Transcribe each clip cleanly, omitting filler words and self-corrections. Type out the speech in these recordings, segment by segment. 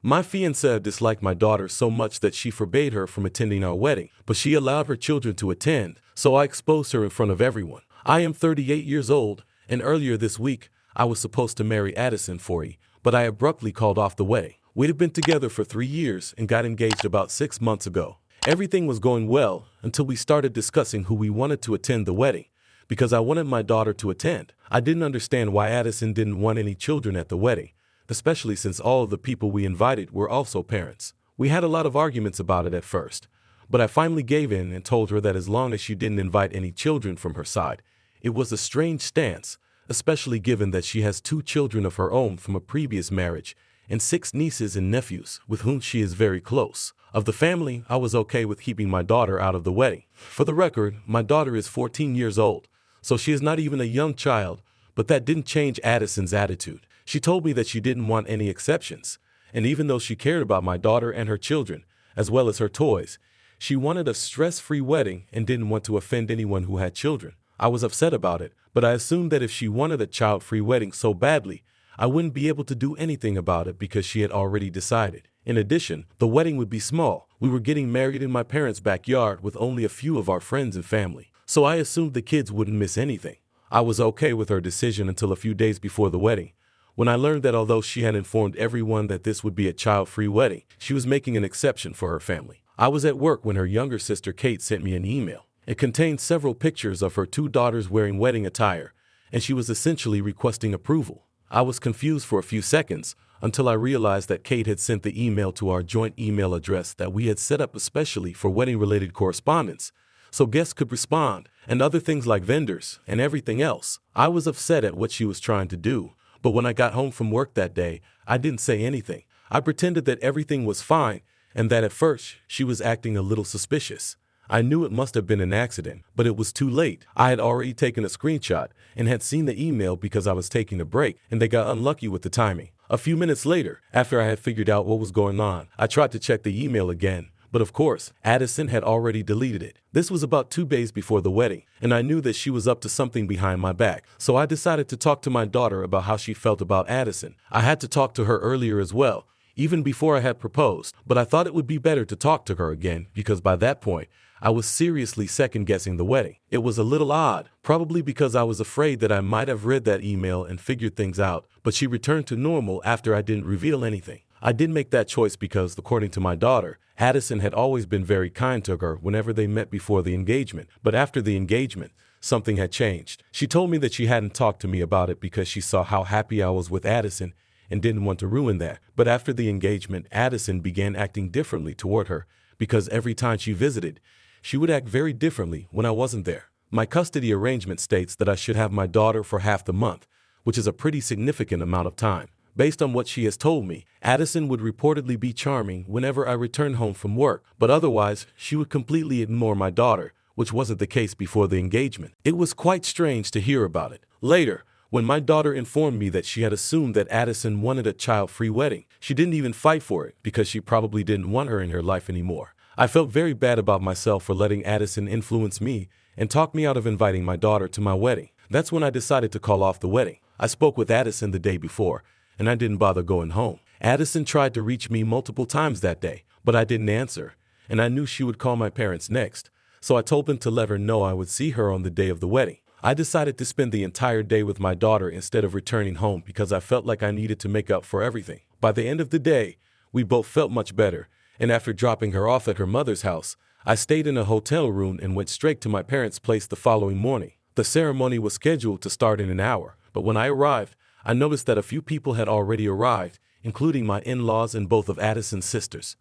My fiancé disliked my daughter so much that she forbade her from attending our wedding, but she allowed her children to attend, so I exposed her in front of everyone. I am 38 years old, and earlier this week, I was supposed to marry Addison for you, but I abruptly called off the wedding. We'd have been together for 3 years and got engaged about 6 months ago. Everything was going well until we started discussing who we wanted to attend the wedding, because I wanted my daughter to attend. I didn't understand why Addison didn't want any children at the wedding, especially since all of the people we invited were also parents. We had a lot of arguments about it at first, but I finally gave in and told her that as long as she didn't invite any children from her side, it was a strange stance, especially given that she has 2 children of her own from a previous marriage and 6 nieces and nephews with whom she is very close. Of the family, I was okay with keeping my daughter out of the wedding. For the record, my daughter is 14 years old, so she is not even a young child, but that didn't change Addison's attitude. She told me that she didn't want any exceptions, and even though she cared about my daughter and her children, as well as her toys, she wanted a stress-free wedding and didn't want to offend anyone who had children. I was upset about it, but I assumed that if she wanted a child-free wedding so badly, I wouldn't be able to do anything about it because she had already decided. In addition, the wedding would be small. We were getting married in my parents' backyard with only a few of our friends and family, so I assumed the kids wouldn't miss anything. I was okay with her decision until a few days before the wedding, when I learned that although she had informed everyone that this would be a child-free wedding, she was making an exception for her family. I was at work when her younger sister Kate sent me an email. It contained several pictures of her 2 daughters wearing wedding attire, and she was essentially requesting approval. I was confused for a few seconds until I realized that Kate had sent the email to our joint email address that we had set up especially for wedding-related correspondence, so guests could respond, and other things like vendors and everything else. I was upset at what she was trying to do, but when I got home from work that day, I didn't say anything. I pretended that everything was fine and that at first she was acting a little suspicious. I knew it must have been an accident, but it was too late. I had already taken a screenshot and had seen the email because I was taking a break, and they got unlucky with the timing. A few minutes later, after I had figured out what was going on, I tried to check the email again, but of course, Addison had already deleted it. This was about 2 days before the wedding, and I knew that she was up to something behind my back, so I decided to talk to my daughter about how she felt about Addison. I had to talk to her earlier as well, even before I had proposed, but I thought it would be better to talk to her again because by that point, I was seriously second-guessing the wedding. It was a little odd, probably because I was afraid that I might have read that email and figured things out, but she returned to normal after I didn't reveal anything. I did make that choice because, according to my daughter, Addison had always been very kind to her whenever they met before the engagement, but after the engagement, something had changed. She told me that she hadn't talked to me about it because she saw how happy I was with Addison and didn't want to ruin that. But after the engagement, Addison began acting differently toward her because every time she visited, she would act very differently when I wasn't there. My custody arrangement states that I should have my daughter for half the month, which is a pretty significant amount of time. Based on what she has told me, Addison would reportedly be charming whenever I returned home from work, but otherwise, she would completely ignore my daughter, which wasn't the case before the engagement. It was quite strange to hear about it. Later, when my daughter informed me that she had assumed that Addison wanted a child-free wedding, she didn't even fight for it because she probably didn't want her in her life anymore. I felt very bad about myself for letting Addison influence me and talk me out of inviting my daughter to my wedding. That's when I decided to call off the wedding. I spoke with Addison the day before, and I didn't bother going home. Addison tried to reach me multiple times that day, but I didn't answer, and I knew she would call my parents next, so I told them to let her know I would see her on the day of the wedding. I decided to spend the entire day with my daughter instead of returning home because I felt like I needed to make up for everything. By the end of the day, we both felt much better, and after dropping her off at her mother's house, I stayed in a hotel room and went straight to my parents' place the following morning. The ceremony was scheduled to start in an hour, but when I arrived, I noticed that a few people had already arrived, including my in-laws and both of Addison's sisters.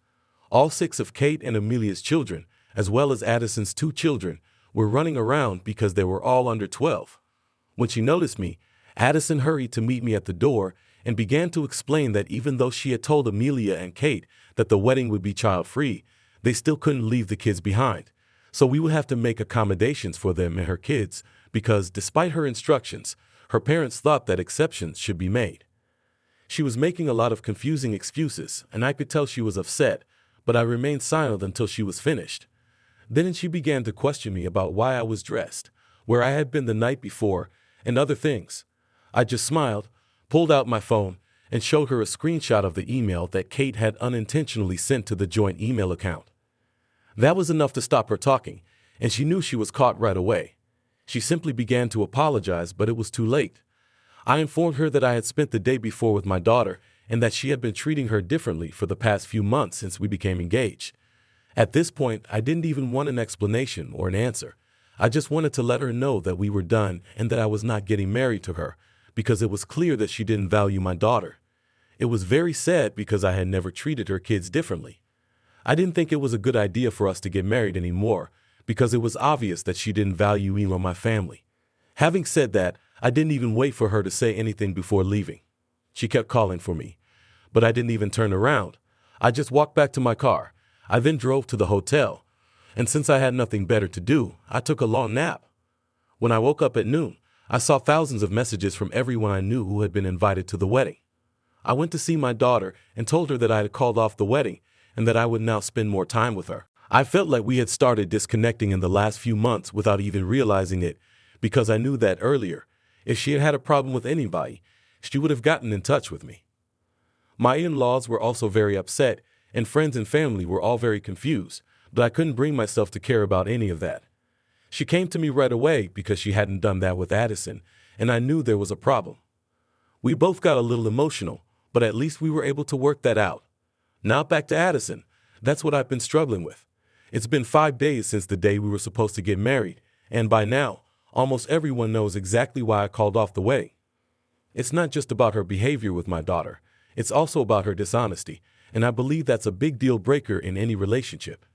All 6 of Kate and Amelia's children, as well as Addison's 2 children, were running around because they were all under 12. When she noticed me, Addison hurried to meet me at the door and began to explain that even though she had told Amelia and Kate that the wedding would be child-free, they still couldn't leave the kids behind. So we would have to make accommodations for them and her kids because, despite her instructions, her parents thought that exceptions should be made. She was making a lot of confusing excuses, and I could tell she was upset, but I remained silent until she was finished. Then she began to question me about why I was dressed, where I had been the night before, and other things. I just smiled, pulled out my phone, and showed her a screenshot of the email that Kate had unintentionally sent to the joint email account. That was enough to stop her talking, and she knew she was caught right away. She simply began to apologize, but it was too late. I informed her that I had spent the day before with my daughter and that she had been treating her differently for the past few months since we became engaged. At this point, I didn't even want an explanation or an answer. I just wanted to let her know that we were done and that I was not getting married to her, because it was clear that she didn't value my daughter. It was very sad because I had never treated her kids differently. I didn't think it was a good idea for us to get married anymore, because it was obvious that she didn't value me or my family. Having said that, I didn't even wait for her to say anything before leaving. She kept calling for me, but I didn't even turn around. I just walked back to my car. I then drove to the hotel, and since I had nothing better to do, I took a long nap. When I woke up at noon, I saw thousands of messages from everyone I knew who had been invited to the wedding. I went to see my daughter and told her that I had called off the wedding and that I would now spend more time with her. I felt like we had started disconnecting in the last few months without even realizing it, because I knew that earlier, if she had had a problem with anybody, she would have gotten in touch with me. My in-laws were also very upset, and friends and family were all very confused, but I couldn't bring myself to care about any of that. She came to me right away because she hadn't done that with Addison, and I knew there was a problem. We both got a little emotional, but at least we were able to work that out. Now back to Addison. That's what I've been struggling with. It's been 5 days since the day we were supposed to get married, and by now, almost everyone knows exactly why I called off the wedding. It's not just about her behavior with my daughter. It's also about her dishonesty, and I believe that's a big deal breaker in any relationship.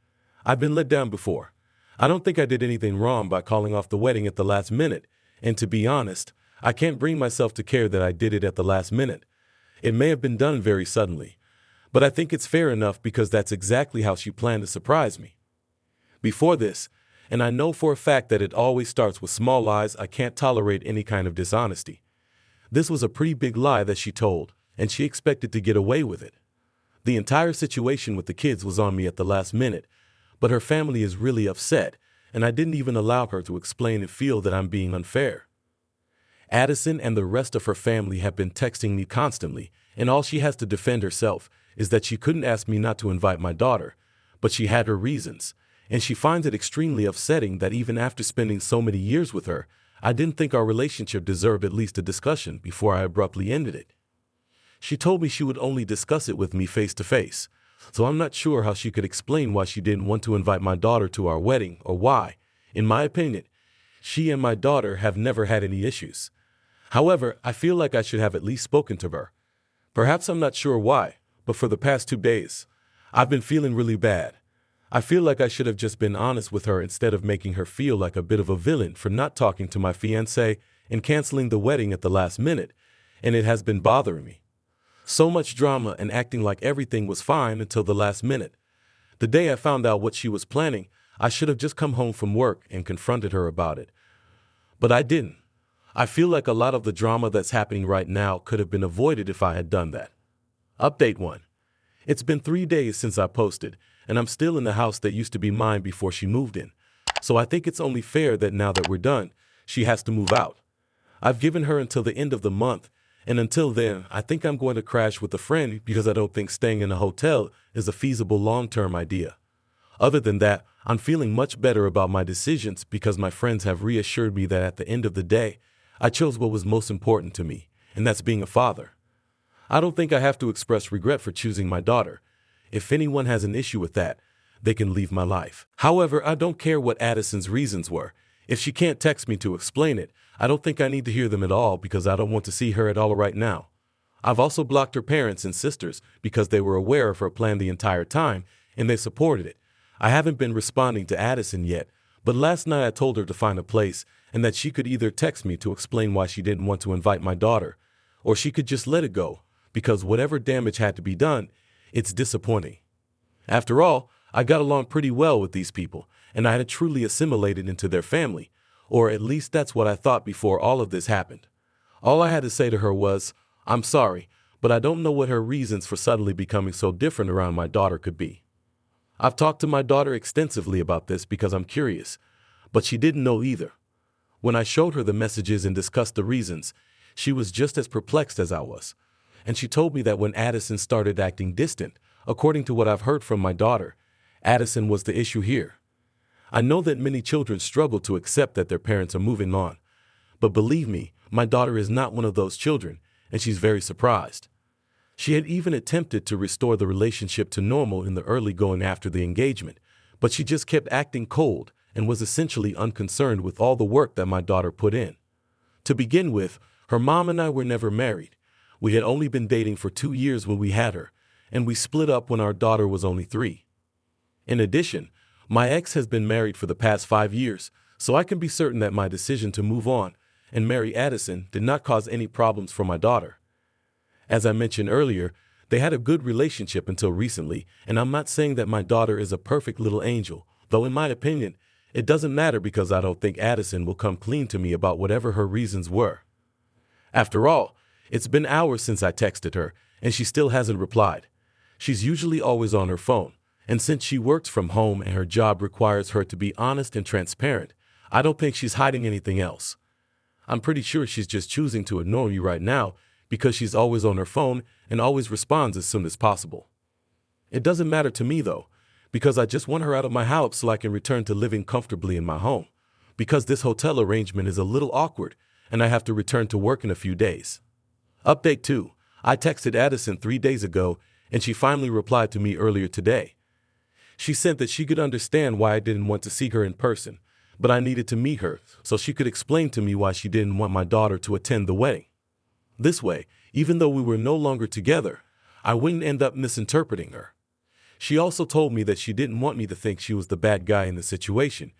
I've been let down before. I don't think I did anything wrong by calling off the wedding at the last minute, and to be honest, I can't bring myself to care that I did it at the last minute. It may have been done very suddenly, but I think it's fair enough because that's exactly how she planned to surprise me. Before this, and I know for a fact that it always starts with small lies, I can't tolerate any kind of dishonesty. This was a pretty big lie that she told, and she expected to get away with it. The entire situation with the kids was on me at the last minute, but her family is really upset, and I didn't even allow her to explain and feel that I'm being unfair. Addison and the rest of her family have been texting me constantly, and all she has to defend herself is that she couldn't ask me not to invite my daughter, but she had her reasons, and she finds it extremely upsetting that even after spending so many years with her, I didn't think our relationship deserved at least a discussion before I abruptly ended it. She told me she would only discuss it with me face to face, so I'm not sure how she could explain why she didn't want to invite my daughter to our wedding or why, in my opinion, she and my daughter have never had any issues. However, I feel like I should have at least spoken to her. Perhaps I'm not sure why, but for the past 2 days, I've been feeling really bad. I feel like I should have just been honest with her instead of making her feel like a bit of a villain for not talking to my fiancé and canceling the wedding at the last minute, and it has been bothering me. So much drama and acting like everything was fine until the last minute. The day I found out what she was planning, I should have just come home from work and confronted her about it. But I didn't. I feel like a lot of the drama that's happening right now could have been avoided if I had done that. Update 1. It's been 3 days since I posted, and I'm still in the house that used to be mine before she moved in. So I think it's only fair that now that we're done, she has to move out. I've given her until the end of the month, and until then, I think I'm going to crash with a friend because I don't think staying in a hotel is a feasible long-term idea. Other than that, I'm feeling much better about my decisions because my friends have reassured me that at the end of the day, I chose what was most important to me, and that's being a father. I don't think I have to express regret for choosing my daughter. If anyone has an issue with that, they can leave my life. However, I don't care what Addison's reasons were. If she can't text me to explain it, I don't think I need to hear them at all because I don't want to see her at all right now. I've also blocked her parents and sisters because they were aware of her plan the entire time, and they supported it. I haven't been responding to Addison yet, but last night I told her to find a place and that she could either text me to explain why she didn't want to invite my daughter, or she could just let it go, because whatever damage had to be done, it's disappointing. After all, I got along pretty well with these people, and I had truly assimilated into their family, or at least that's what I thought before all of this happened. All I had to say to her was, I'm sorry, but I don't know what her reasons for suddenly becoming so different around my daughter could be. I've talked to my daughter extensively about this because I'm curious, but she didn't know either. When I showed her the messages and discussed the reasons, she was just as perplexed as I was. and she told me that when Addison started acting distant, according to what I've heard from my daughter, Addison was the issue here. I know that many children struggle to accept that their parents are moving on, but believe me, my daughter is not one of those children, and she's very surprised. She had even attempted to restore the relationship to normal in the early going after the engagement, but she just kept acting cold and was essentially unconcerned with all the work that my daughter put in. To begin with, her mom and I were never married. We had only been dating for 2 years when we had her, and we split up when our daughter was only 3. In addition, my ex has been married for the past 5 years, so I can be certain that my decision to move on and marry Addison did not cause any problems for my daughter. As I mentioned earlier, they had a good relationship until recently, and I'm not saying that my daughter is a perfect little angel, though in my opinion, it doesn't matter because I don't think Addison will come clean to me about whatever her reasons were. After all, it's been hours since I texted her, and she still hasn't replied. She's usually always on her phone, and since she works from home and her job requires her to be honest and transparent, I don't think she's hiding anything else. I'm pretty sure she's just choosing to ignore me right now because she's always on her phone and always responds as soon as possible. It doesn't matter to me though, because I just want her out of my house so I can return to living comfortably in my home, because this hotel arrangement is a little awkward and I have to return to work in a few days. Update 2. I texted Addison 3 days ago and she finally replied to me earlier today. She said that she could understand why I didn't want to see her in person, but I needed to meet her so she could explain to me why she didn't want my daughter to attend the wedding. This way, even though we were no longer together, I wouldn't end up misinterpreting her. She also told me that she didn't want me to think she was the bad guy in the situation,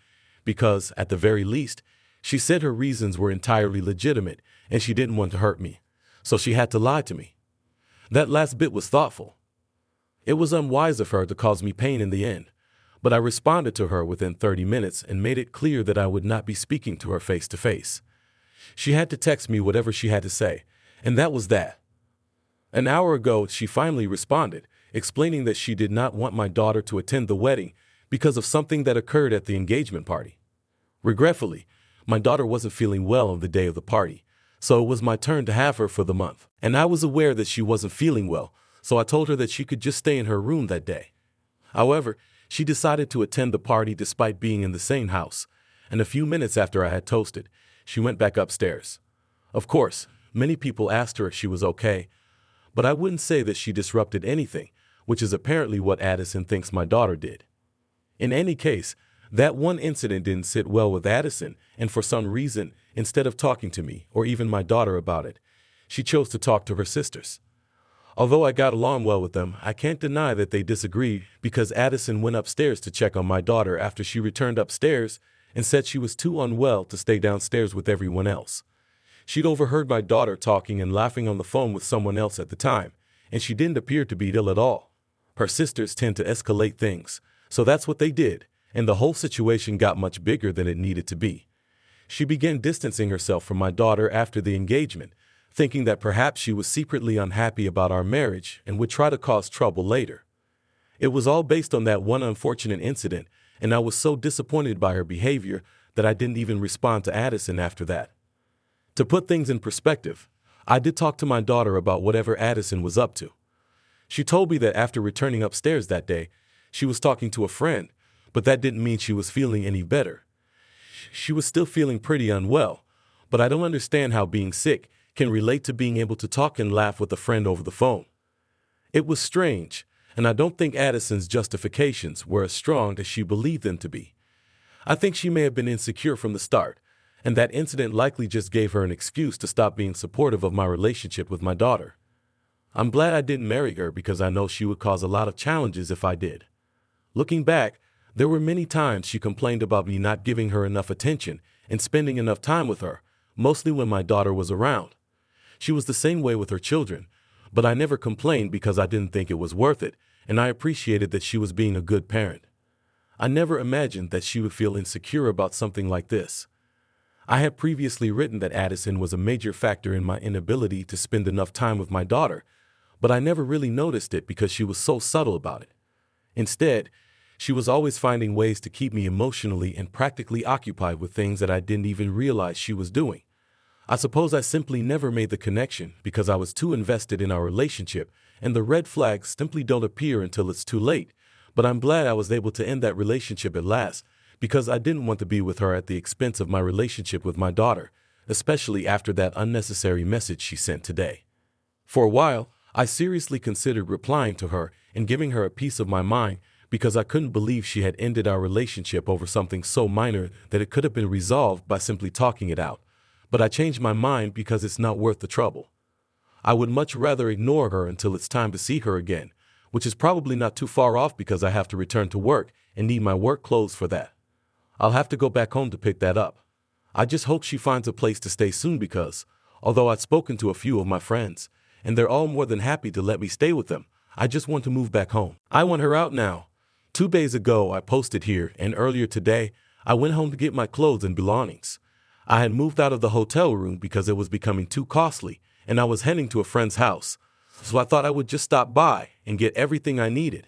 because, at the very least, she said her reasons were entirely legitimate and she didn't want to hurt me, so she had to lie to me. That last bit was thoughtful. It was unwise of her to cause me pain in the end, but I responded to her within 30 minutes and made it clear that I would not be speaking to her face to face. She had to text me whatever she had to say, and that was that. An hour ago, she finally responded, explaining that she did not want my daughter to attend the wedding because of something that occurred at the engagement party. Regretfully, my daughter wasn't feeling well on the day of the party, so it was my turn to have her for the month, and I was aware that she wasn't feeling well, so I told her that she could just stay in her room that day. However, she decided to attend the party despite being in the same house, and a few minutes after I had toasted, she went back upstairs. Of course, many people asked her if she was okay, but I wouldn't say that she disrupted anything, which is apparently what Addison thinks my daughter did. In any case, that one incident didn't sit well with Addison, and for some reason, instead of talking to me or even my daughter about it, she chose to talk to her sisters. Although I got along well with them, I can't deny that they disagreed because Addison went upstairs to check on my daughter after she returned upstairs and said she was too unwell to stay downstairs with everyone else. She'd overheard my daughter talking and laughing on the phone with someone else at the time, and she didn't appear to be ill at all. Her sisters tend to escalate things, so that's what they did, and the whole situation got much bigger than it needed to be. She began distancing herself from my daughter after the engagement, thinking that perhaps she was secretly unhappy about our marriage and would try to cause trouble later. It was all based on that one unfortunate incident, and I was so disappointed by her behavior that I didn't even respond to Addison after that. To put things in perspective, I did talk to my daughter about whatever Addison was up to. She told me that after returning upstairs that day, she was talking to a friend, but that didn't mean she was feeling any better. She was still feeling pretty unwell, but I don't understand how being sick can relate to being able to talk and laugh with a friend over the phone. It was strange, and I don't think Addison's justifications were as strong as she believed them to be. I think she may have been insecure from the start, and that incident likely just gave her an excuse to stop being supportive of my relationship with my daughter. I'm glad I didn't marry her because I know she would cause a lot of challenges if I did. Looking back, there were many times she complained about me not giving her enough attention and spending enough time with her, mostly when my daughter was around. She was the same way with her children, but I never complained because I didn't think it was worth it, and I appreciated that she was being a good parent. I never imagined that she would feel insecure about something like this. I had previously written that Addison was a major factor in my inability to spend enough time with my daughter, but I never really noticed it because she was so subtle about it. Instead, she was always finding ways to keep me emotionally and practically occupied with things that I didn't even realize she was doing. I suppose I simply never made the connection because I was too invested in our relationship, and the red flags simply don't appear until it's too late. But I'm glad I was able to end that relationship at last, because I didn't want to be with her at the expense of my relationship with my daughter, especially after that unnecessary message she sent today. For a while, I seriously considered replying to her and giving her a piece of my mind because I couldn't believe she had ended our relationship over something so minor that it could have been resolved by simply talking it out. But I changed my mind because it's not worth the trouble. I would much rather ignore her until it's time to see her again, which is probably not too far off because I have to return to work and need my work clothes for that. I'll have to go back home to pick that up. I just hope she finds a place to stay soon because, although I've spoken to a few of my friends, and they're all more than happy to let me stay with them, I just want to move back home. I want her out now. 2 days ago, I posted here, and earlier today, I went home to get my clothes and belongings. I had moved out of the hotel room because it was becoming too costly, and I was heading to a friend's house, so I thought I would just stop by and get everything I needed.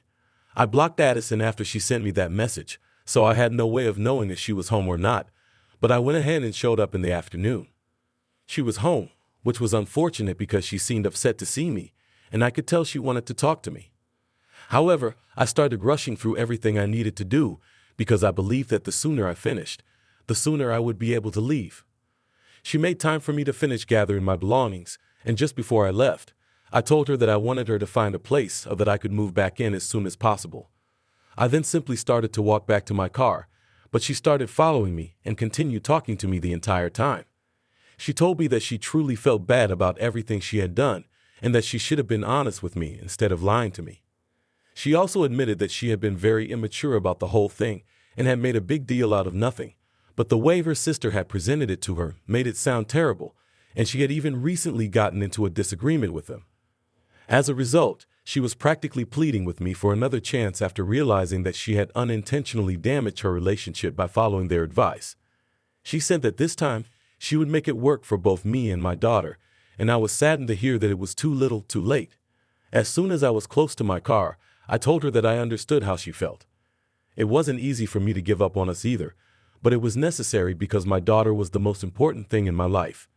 I blocked Addison after she sent me that message, so I had no way of knowing if she was home or not, but I went ahead and showed up in the afternoon. She was home, which was unfortunate because she seemed upset to see me, and I could tell she wanted to talk to me. However, I started rushing through everything I needed to do because I believed that the sooner I finished, the sooner I would be able to leave. She made time for me to finish gathering my belongings, and just before I left, I told her that I wanted her to find a place so that I could move back in as soon as possible. I then simply started to walk back to my car, but she started following me and continued talking to me the entire time. She told me that she truly felt bad about everything she had done and that she should have been honest with me instead of lying to me. She also admitted that she had been very immature about the whole thing and had made a big deal out of nothing, but the way her sister had presented it to her made it sound terrible, and she had even recently gotten into a disagreement with them. As a result, she was practically pleading with me for another chance after realizing that she had unintentionally damaged her relationship by following their advice. She said that this time she would make it work for both me and my daughter, and I was saddened to hear that it was too little too late. As soon as I was close to my car, I told her that I understood how she felt. It wasn't easy for me to give up on us either, but it was necessary because my daughter was the most important thing in my life,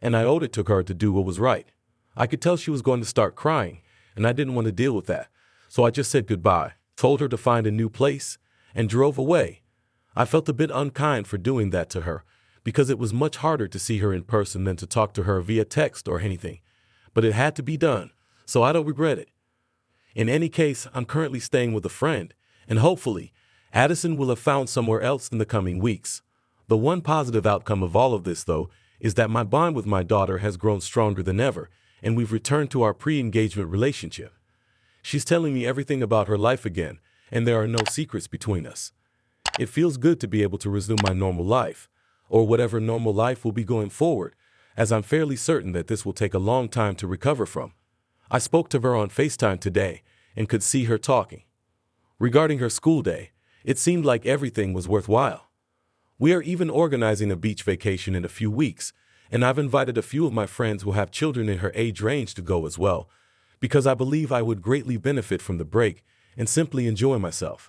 and I owed it to her to do what was right. I could tell she was going to start crying, and I didn't want to deal with that, so I just said goodbye, told her to find a new place, and drove away. I felt a bit unkind for doing that to her, because it was much harder to see her in person than to talk to her via text or anything, but it had to be done, so I don't regret it. In any case, I'm currently staying with a friend, and hopefully, Addison will have found somewhere else in the coming weeks. The one positive outcome of all of this, though, is that my bond with my daughter has grown stronger than ever, and we've returned to our pre-engagement relationship. She's telling me everything about her life again, and there are no secrets between us. It feels good to be able to resume my normal life, or whatever normal life will be going forward, as I'm fairly certain that this will take a long time to recover from. I spoke to her on FaceTime today and could see her talking. Regarding her school day, it seemed like everything was worthwhile. We are even organizing a beach vacation in a few weeks, and I've invited a few of my friends who have children in her age range to go as well, because I believe I would greatly benefit from the break and simply enjoy myself.